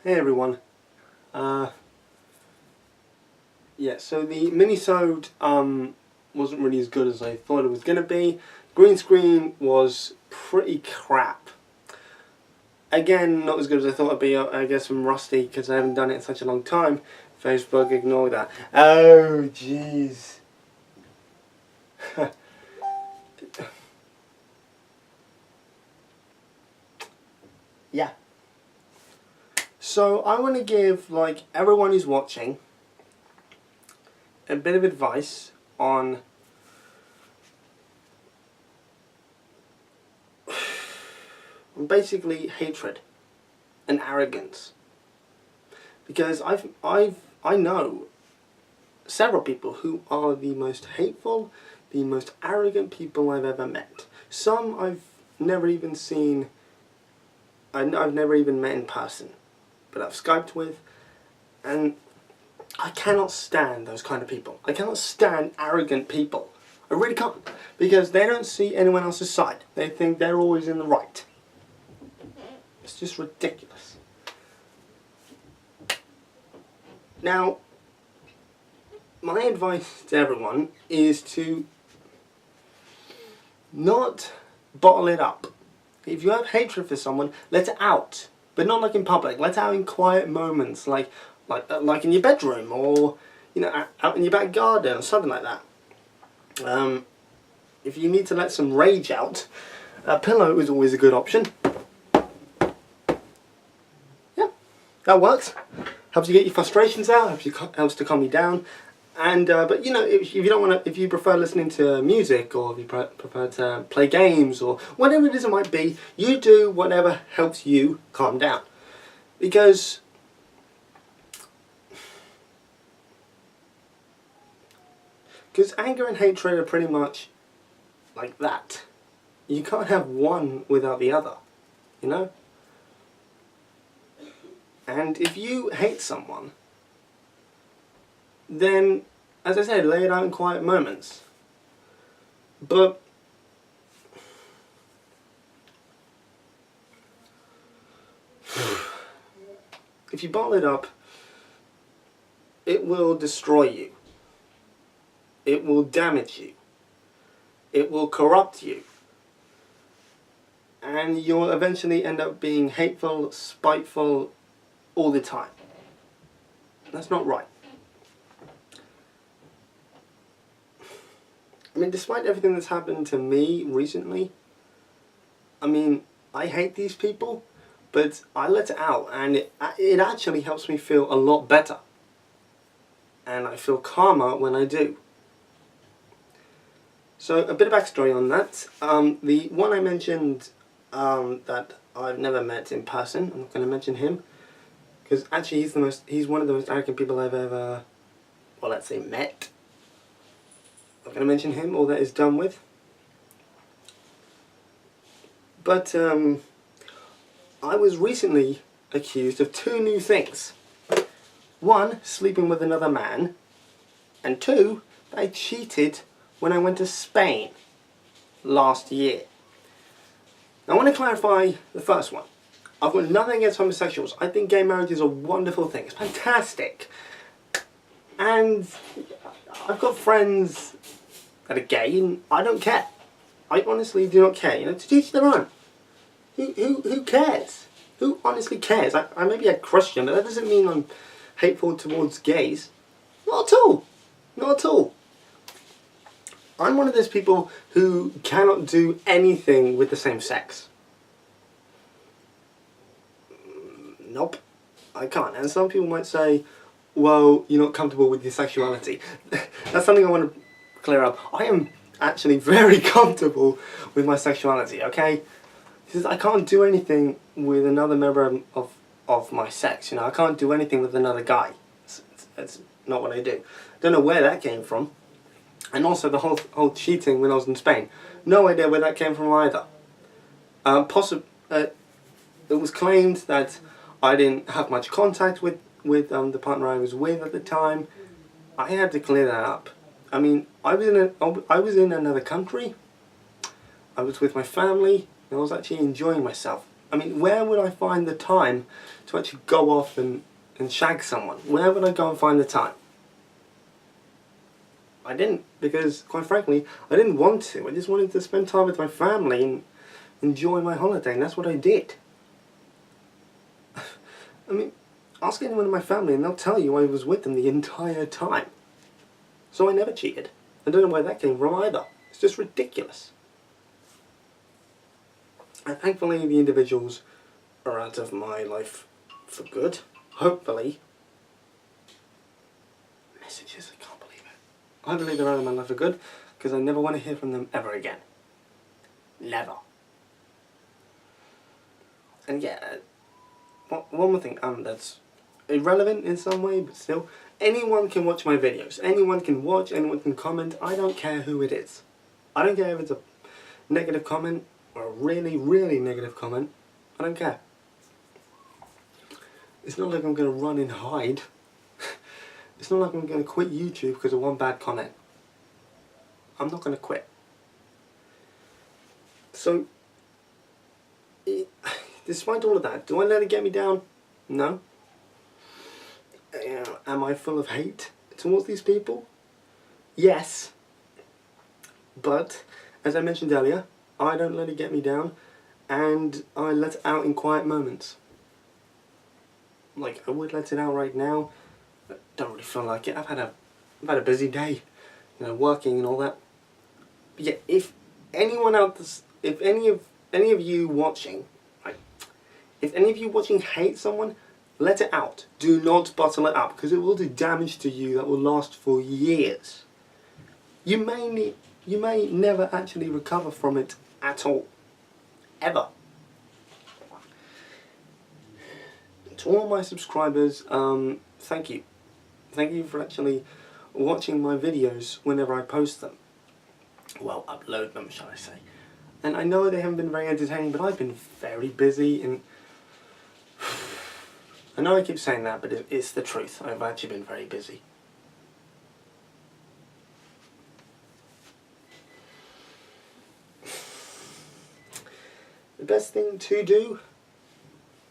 Hey everyone. Uh, yeah, so the mini-sode wasn't really as good as I thought it was going to be. Green screen was pretty crap. Again, not as good as I thought it'd be. I guess I'm rusty because I haven't done it in such a long time. Facebook, ignore that. Oh, jeez. Yeah. So I want to give like everyone who's watching a bit of advice on basically hatred and arrogance, because I know several people who are the most hateful, the most arrogant people I've ever met. Some I've never even seen. I've never even met in person, but I've Skyped with, and I cannot stand those kind of people. I cannot stand arrogant people. I really can't, because they don't see anyone else's side. They think they're always in the right. It's just ridiculous. Now, my advice to everyone is to not bottle it up. If you have hatred for someone, let it out, but not like in public. Let it out in quiet moments, like in your bedroom, or out in your back garden, or something like that. If you need to let some rage out, a pillow is always a good option. Yeah, that works. Helps you get your frustrations out. Helps to calm you down. And but if you don't want to, if you prefer listening to music, or if you prefer to play games, or whatever it is it might be, you do whatever helps you calm down. Because anger and hatred are pretty much like that. You can't have one without the other, you know? And if you hate someone, then, as I said, lay it out in quiet moments. But if you bottle it up, it will destroy you. It will damage you. It will corrupt you. And you'll eventually end up being hateful, spiteful, all the time. That's not right. I mean, despite everything that's happened to me recently, I mean, I hate these people, but I let it out, and it actually helps me feel a lot better. And I feel calmer when I do. So, a bit of backstory on that. The one I mentioned that I've never met in person, I'm not going to mention him, because actually he's one of the most arrogant people I've ever, well, let's say, met. I'm not going to mention him, all that is done with. But I was recently accused of two new things. One, sleeping with another man, and two, that I cheated when I went to Spain last year. Now, I want to clarify the first one. I've got nothing against homosexuals. I think gay marriage is a wonderful thing. It's fantastic. And I've got friends that are gay, and I don't care. I honestly do not care. To each their own. Who cares? Who honestly cares? I may be a Christian, but that doesn't mean I'm hateful towards gays. Not at all. Not at all. I'm one of those people who cannot do anything with the same sex. Nope. I can't. And some people might say, well, you're not comfortable with your sexuality. That's something I want to clear up. I am actually very comfortable with my sexuality, okay? Because I can't do anything with another member of my sex, I can't do anything with another guy. It's not what I do. Don't know where that came from. And also the whole cheating when I was in Spain. No idea where that came from either. It was claimed that I didn't have much contact with the partner I was with at the time. I had to clear that up. I mean, I was in another country. I was with my family. And I was actually enjoying myself. I mean, where would I find the time to actually go off and shag someone? Where would I go and find the time? I didn't, because quite frankly, I didn't want to. I just wanted to spend time with my family and enjoy my holiday, and that's what I did. I mean, ask anyone in my family and they'll tell you I was with them the entire time. So I never cheated. I don't know where that came from either. It's just ridiculous. And thankfully the individuals are out of my life for good. Hopefully. Messages, I can't believe it. Hopefully they're out of my life for good, because I never want to hear from them ever again. Never. And yeah, one more thing, that's irrelevant in some way, but still, anyone can watch my videos. Anyone can watch, anyone can comment. I don't care who it is. I don't care if it's a negative comment or a really, really negative comment. I don't care. It's not like I'm going to run and hide. It's not like I'm going to quit YouTube because of one bad comment. I'm not going to quit. So, despite all of that, do I let it get me down? No. Am I full of hate towards these people? Yes. But, as I mentioned earlier, I don't let it get me down, and I let it out in quiet moments. Like, I would let it out right now. I don't really feel like it. I've had a busy day, you know, working and all that. But yeah, if anyone else, if any of you watching, right, if any of you watching hate someone, let it out. Do not bottle it up, because it will do damage to you that will last for years. You may never actually recover from it at all. Ever. To all my subscribers, thank you. Thank you for actually watching my videos whenever I post them. Well, upload them, shall I say. And I know they haven't been very entertaining, but I've been very busy, and I know I keep saying that, but it's the truth. I've actually been very busy. The best thing to do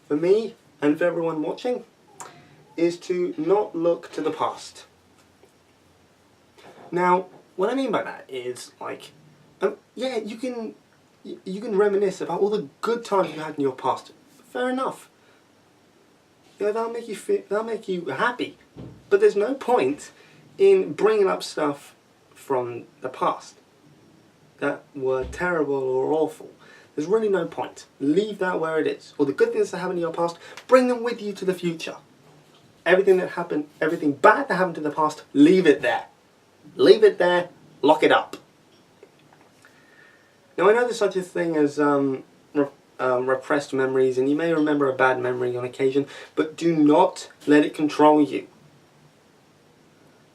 for me and for everyone watching is to not look to the past. Now, what I mean by that is, like, yeah, you can reminisce about all the good times you had in your past. Fair enough. Yeah, that'll make you happy. But there's no point in bringing up stuff from the past that were terrible or awful. There's really no point. Leave that where it is. All the good things that happened in your past, bring them with you to the future. Everything bad that happened in the past, leave it there. Leave it there, lock it up. Now I know there's such a thing as repressed memories, and you may remember a bad memory on occasion, but do not let it control you.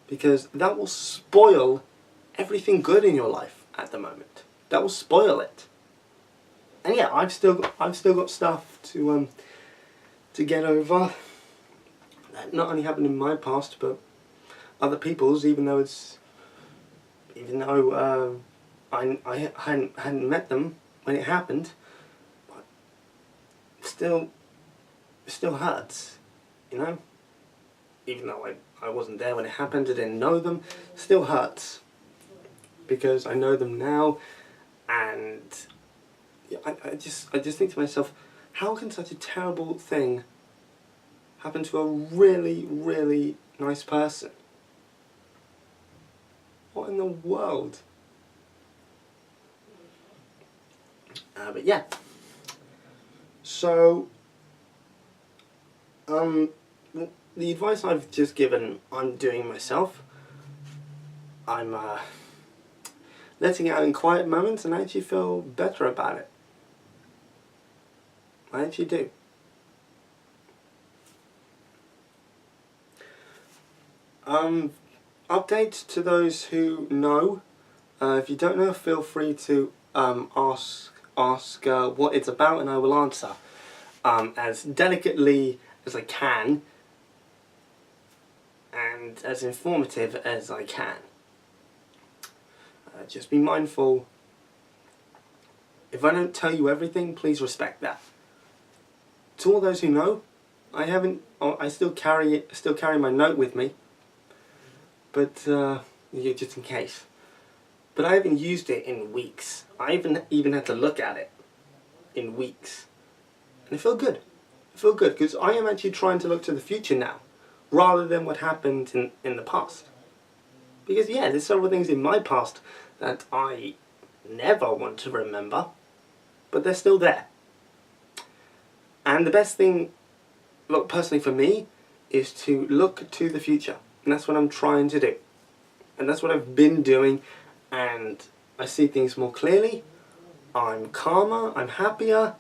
Because that will spoil everything good in your life at the moment. That will spoil it. And yeah, I've still got stuff to get over. That not only happened in my past, but other people's. Even though I hadn't met them when it happened, but still hurts, you know. Even though I wasn't there when it happened, I didn't know them, still hurts because I know them now, and I just think to myself, how can such a terrible thing happen to a really, really nice person? What in the world? But yeah. So, the advice I've just given, I'm doing myself. I'm letting it out in quiet moments, and I actually feel better about it. I actually do. Update to those who know. If you don't know, feel free to ask what it's about, and I will answer as delicately as I can and as informative as I can. Just be mindful. If I don't tell you everything, please respect that. To all those who know, I still carry my note with me, but yeah, just in case. But I haven't used it in weeks. I even had to look at it in weeks, and it felt good. It felt good because I am actually trying to look to the future now, rather than what happened in the past. Because yeah, there's several things in my past that I never want to remember, but they're still there. And the best thing, look, personally for me, is to look to the future. And that's what I'm trying to do. And that's what I've been doing, and I see things more clearly. I'm calmer, I'm happier.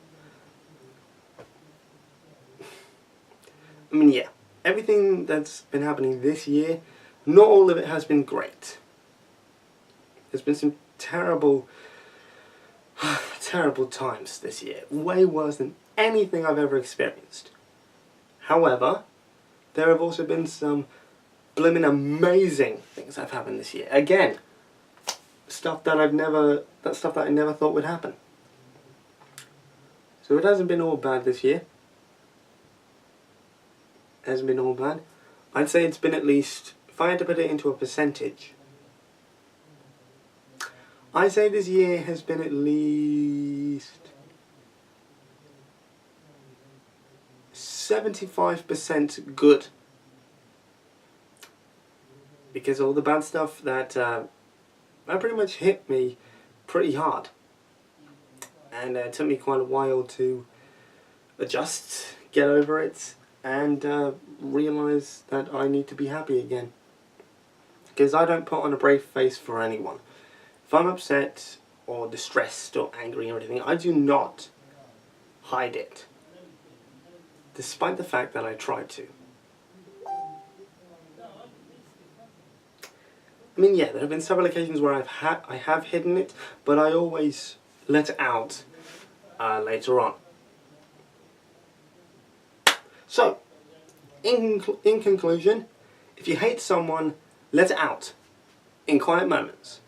I mean, yeah, everything that's been happening this year, not all of it has been great. There's been some terrible times this year. Way worse than anything I've ever experienced. However, there have also been some blimmin' amazing things that have happened this year. Again, stuff that I never thought would happen. So it hasn't been all bad this year. It hasn't been all bad. I'd say it's been at least, if I had to put it into a percentage, I'd say this year has been at least 75% good. Because all the bad stuff that pretty much hit me pretty hard. And it took me quite a while to adjust, get over it, and realise that I need to be happy again. Because I don't put on a brave face for anyone. If I'm upset or distressed or angry or anything, I do not hide it. Despite the fact that I try to. I mean, yeah, there have been several occasions where I have hidden it, but I always let it out later on. So, in conclusion, if you hate someone, let it out in quiet moments.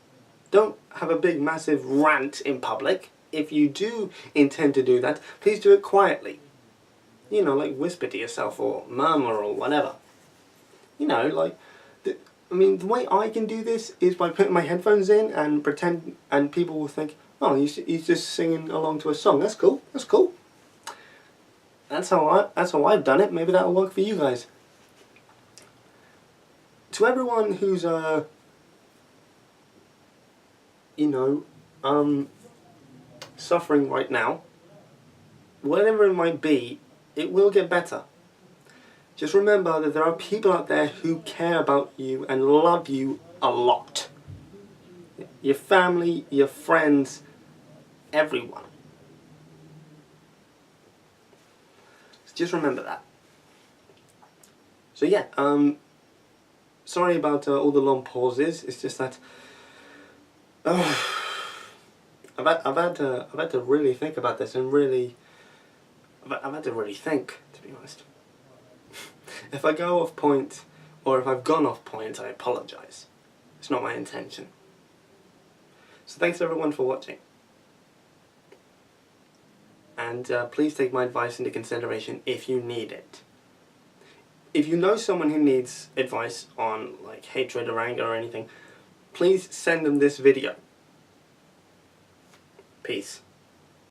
Don't have a big massive rant in public. If you do intend to do that, please do it quietly. You know, like whisper to yourself or murmur or whatever. You know, like, I mean, the way I can do this is by putting my headphones in and pretend, and people will think, oh, he's just singing along to a song. That's cool. That's cool. That's how I've done it. Maybe that'll work for you guys. To everyone who's suffering right now, whatever it might be, it will get better. Just remember that there are people out there who care about you and love you a lot. Your family, your friends, everyone. So just remember that. So yeah, sorry about all the long pauses. It's just that I've had to really think about this, and really I've had to really think, to be honest. If I go off point, or if I've gone off point, I apologise. It's not my intention. So thanks everyone for watching. And please take my advice into consideration if you need it. If you know someone who needs advice on like hatred or anger or anything, please send them this video. Peace.